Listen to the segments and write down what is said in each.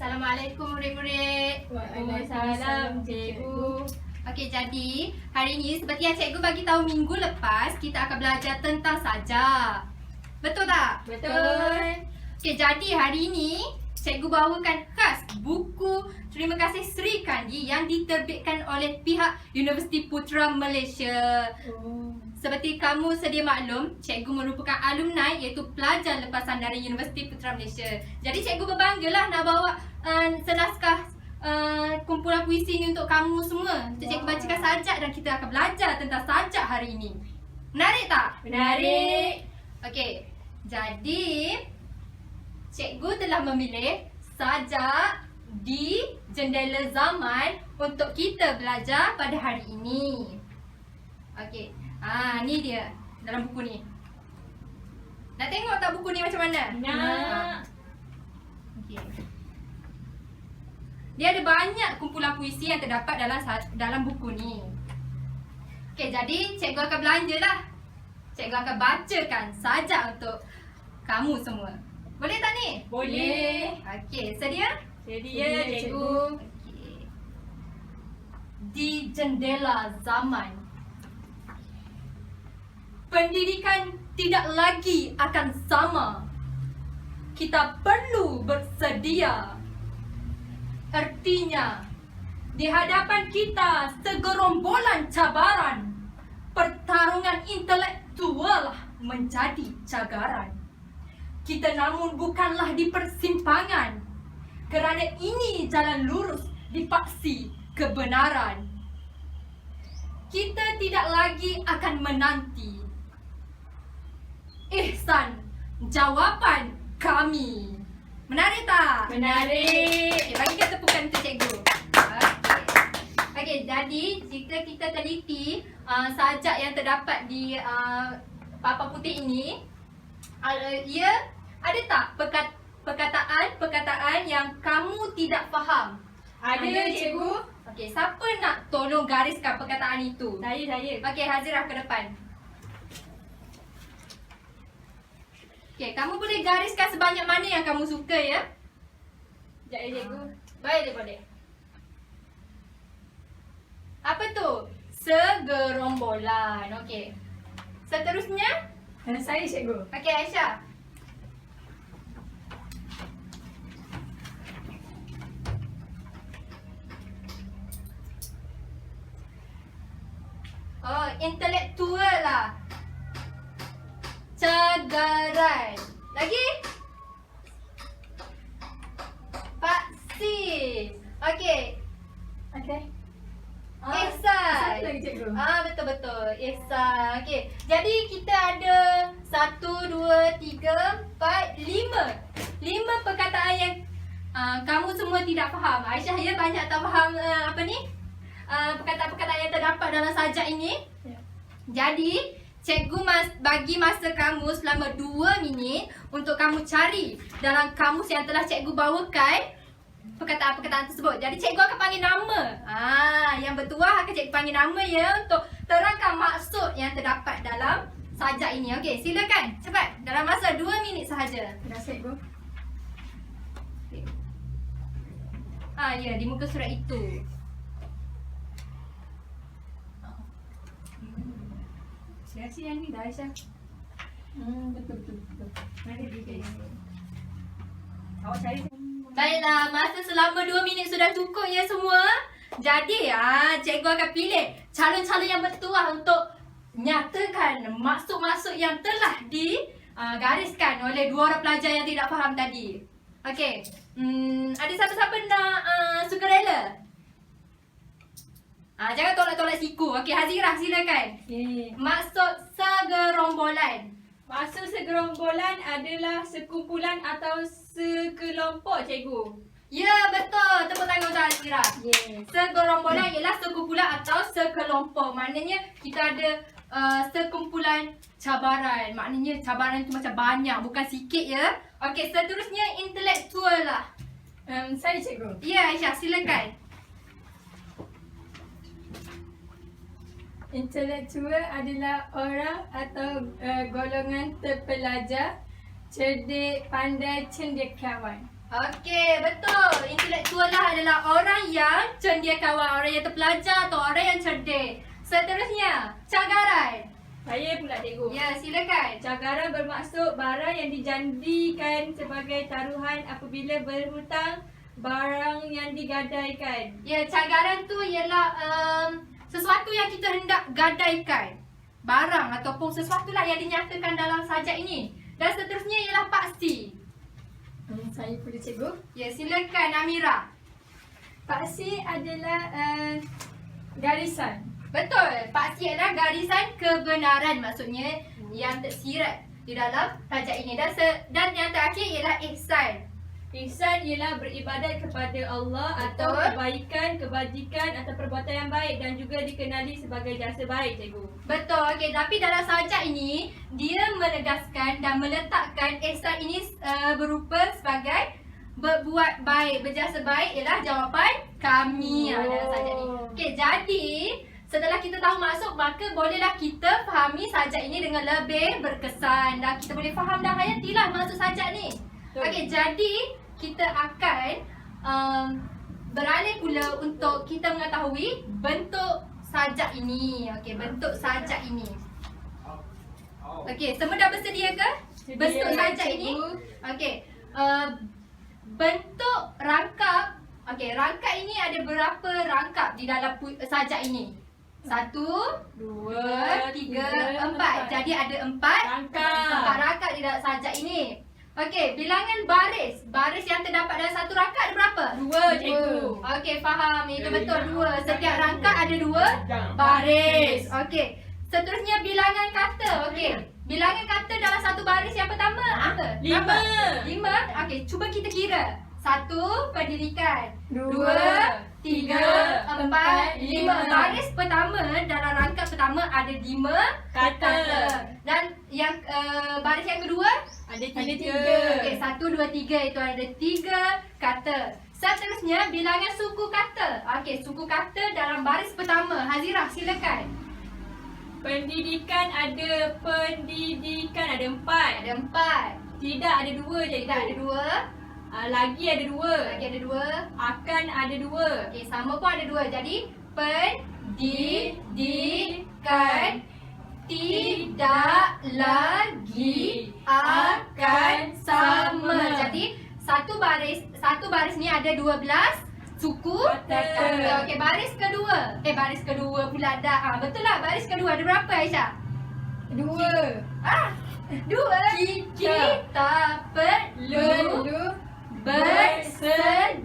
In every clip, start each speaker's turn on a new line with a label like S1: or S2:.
S1: Assalamualaikum murid-murid.
S2: Waalaikumsalam cikgu.
S1: Okey, jadi hari ini seperti yang cikgu bagi tahu minggu lepas, kita akan belajar tentang sajak. Betul tak?
S2: Betul.
S1: Okey, jadi hari ini cikgu bawakan khas buku Terima Kasih Sri Kandi yang diterbitkan oleh pihak Universiti Putra Malaysia. Seperti kamu sedia maklum, cikgu merupakan alumni iaitu pelajar lepasan dari Universiti Putra Malaysia. Jadi cikgu berbanggalah nak bawa senaskah kumpulan puisi ni untuk kamu semua. Untuk cikgu bacakan sajak dan kita akan belajar tentang sajak hari ini. Menarik tak?
S2: Menarik.
S1: Okey, jadi cikgu telah memilih sajak di Jendela Zaman untuk kita belajar pada hari ini. Okey. Ni dia dalam buku ni. Nak tengok tak buku ni macam mana?
S2: Nak.
S1: Okey. Dia ada banyak kumpulan puisi yang terdapat dalam buku ni. Okey, jadi cikgu akan belanjalah. Cikgu akan bacakan sajak untuk kamu semua. Boleh tak ni?
S2: Boleh.
S1: Okey, sedia?
S2: Sedia cikgu.
S1: Okey. Di Jendela Zaman. Pendidikan tidak lagi akan sama. Kita perlu bersedia. Artinya, di hadapan kita segerombolan cabaran. Pertarungan intelektual menjadi cagaran. Kita namun bukanlah di persimpangan. Kerana ini jalan lurus dipaksi kebenaran. Kita tidak lagi akan menanti ihsan jawapan kami. Menarik tak?
S2: Menarik.
S1: Okay, bagikan tepukan untuk cikgu. Okey, jadi jika kita teliti sajak yang terdapat di papan putih ini, ia ada tak perkataan yang kamu tidak faham?
S2: Ada cikgu.
S1: Okey, siapa nak tolong gariskan perkataan itu?
S2: Saya.
S1: Okey, Hazirah ke depan. Okey, kamu boleh gariskan sebanyak mana yang kamu suka ya?
S2: Sekejap ya cikgu.
S1: Boleh. Apa tu? Segerombolan. Okey. Seterusnya?
S2: Saya cikgu.
S1: Okey, Aisyah. Oh, intelektual lah. Cagaran. Lagi? Paksi. Okey. Ihsan.
S2: Satu lagi cikgu.
S1: Betul. Ihsan. Okey. Jadi kita ada 1, 2, 3, 4, 5. 5 perkataan yang kamu semua tidak faham. Aisyah ya banyak tak faham perkataan-perkataan yang terdapat dalam sajak ini.
S2: Ya.
S1: Jadi, cikgu bagi masa kamu selama 2 minit untuk kamu cari dalam kamus yang telah cikgu bawakan perkataan-perkataan tersebut. Jadi, cikgu akan panggil nama. Yang bertuah akan cikgu panggil nama ya untuk terangkan maksud yang terdapat dalam sajak ini. Okey, silakan. Cepat. Dalam masa 2 minit sahaja.
S2: Dah cikgu.
S1: Ya, di muka surat itu.
S2: Sia-sia ni dah Aisyah. Betul. Mari kita. Awak cari.
S1: Baiklah, masa selama 2 minit sudah cukup ya semua. Jadi cikgu akan pilih calon-calon yang bertuah untuk nyatakan maksud-maksud yang telah digariskan oleh 2 orang pelajar yang tidak faham tadi. Okey. Ada siapa-siapa nak sukarela? Jangan tolak-tolak siku. Okey, Hazirah silakan. Maksud segerombolan.
S2: Maksud segerombolan adalah sekumpulan atau sekelompok cikgu.
S1: Ya, betul. Tepuk tangan untuk Hazirah. Segerombolan ialah sekumpulan atau sekelompok. Maknanya kita ada sekumpulan cabaran. Maknanya cabaran itu macam banyak, bukan sikit ya. Okey, seterusnya intelektual lah.
S2: Saya cikgu.
S1: Ya, Aisyah silakan.
S2: Intelektual adalah orang atau golongan terpelajar, cerdik, pandai, cendekiawan.
S1: Okey, betul. Intelektual lah adalah orang yang cendekiawan, orang yang terpelajar atau orang yang cerdik. Seterusnya, cagaran.
S2: Saya pula cikgu.
S1: Ya, silakan.
S2: Cagaran bermaksud barang yang dijanjikan sebagai taruhan apabila berhutang barang yang digadaikan.
S1: Ya, cagaran tu ialah sesuatu yang kita hendak gadaikan. Barang ataupun sesuatu lah yang dinyatakan dalam sajak ini. Dan seterusnya ialah paksi.
S2: Saya pula cikgu.
S1: Ya, silakan Amira.
S2: Paksi adalah garisan.
S1: Betul. Paksi adalah garisan kebenaran, maksudnya yang tersirat di dalam sajak ini. Dan yang terakhir ialah ihsan.
S2: Ihsan ialah beribadat kepada Allah atau
S1: Betul.
S2: kebaikan, kebajikan atau perbuatan yang baik dan juga dikenali sebagai jasa baik, cikgu.
S1: Betul. Okey, tapi dalam sajak ini dia menegaskan dan meletakkan ihsan ini berupa sebagai berbuat baik, berjasa baik ialah jawapan kami dalam sajak ini. Okey, jadi setelah kita tahu maksud, maka bolehlah kita fahami sajak ini dengan lebih berkesan dan kita boleh faham dan hayatilah maksud sajak ni. Okey, jadi kita akan beralih pula untuk kita mengetahui bentuk sajak ini. Okey, bentuk sajak ini. Okey, semua dah bersedia ke? Bentuk sajak ini? Okey. Bentuk rangkap. Okey, rangkap ini ada berapa rangkap di dalam sajak ini? 1, 2, 3, 4. Jadi ada 4 rangkap di dalam sajak ini. Okey, bilangan baris. Baris yang terdapat dalam satu rangkap ada berapa?
S2: 2, cikgu.
S1: Okey, faham. Itu betul, 2. Setiap rangkap ada 2 baris. Okey. Seterusnya bilangan kata. Okey. Bilangan kata dalam satu baris yang pertama apa?
S2: 5.
S1: 5. Okey, cuba kita kira. 1, pendidikan. 2, 3, 4, 5. Baris pertama dalam rangkap pertama ada 5
S2: Kata.
S1: Dan yang baris yang kedua
S2: Ada 3.
S1: Okey, 1, 2, 3 itu ada 3 kata. Seterusnya bilangan suku kata. Okey, suku kata dalam baris pertama. Hazirah, silakan.
S2: Pendidikan ada 4.
S1: Ada 4.
S2: Tidak ada 2, cikgu.
S1: Tidak ada 2.
S2: Lagi ada 2.
S1: Lagi ada 2.
S2: Akan ada 2.
S1: Okey, sama pun ada 2. Jadi pendidikan tidak lagi akan sama. Jadi satu baris ni ada 12 suku kata. Okey, baris kedua pula dah. Betul lah, baris kedua ada berapa, Aisyah?
S2: 2.
S1: 2. Kita perlu bersedia.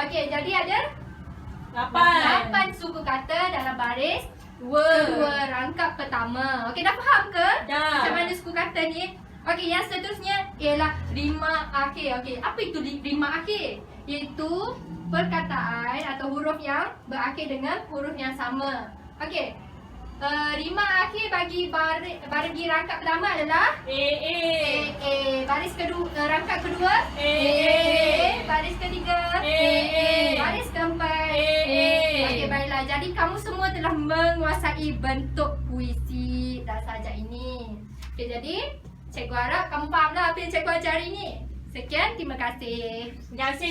S1: Okey, jadi ada 8 suku kata dalam baris kedua rangkap pertama. Okey, dah faham ke?
S2: Dah.
S1: Macam mana suku kata ni? Okey, yang seterusnya ialah rima akhir. Okey, apa itu rima akhir? Iaitu perkataan atau huruf yang berakhir dengan huruf yang sama. Okey. Rima akhir bagi rangkap pertama adalah baris kedua, rangkap kedua baris ketiga baris keempat Okey, baiklah. Jadi kamu semua telah menguasai bentuk puisi dan sajak ini. Okey, jadi cikgu harap kamu fahamlah apa yang cikgu ajar ini. Sekian, terima kasih.
S2: Terima kasih,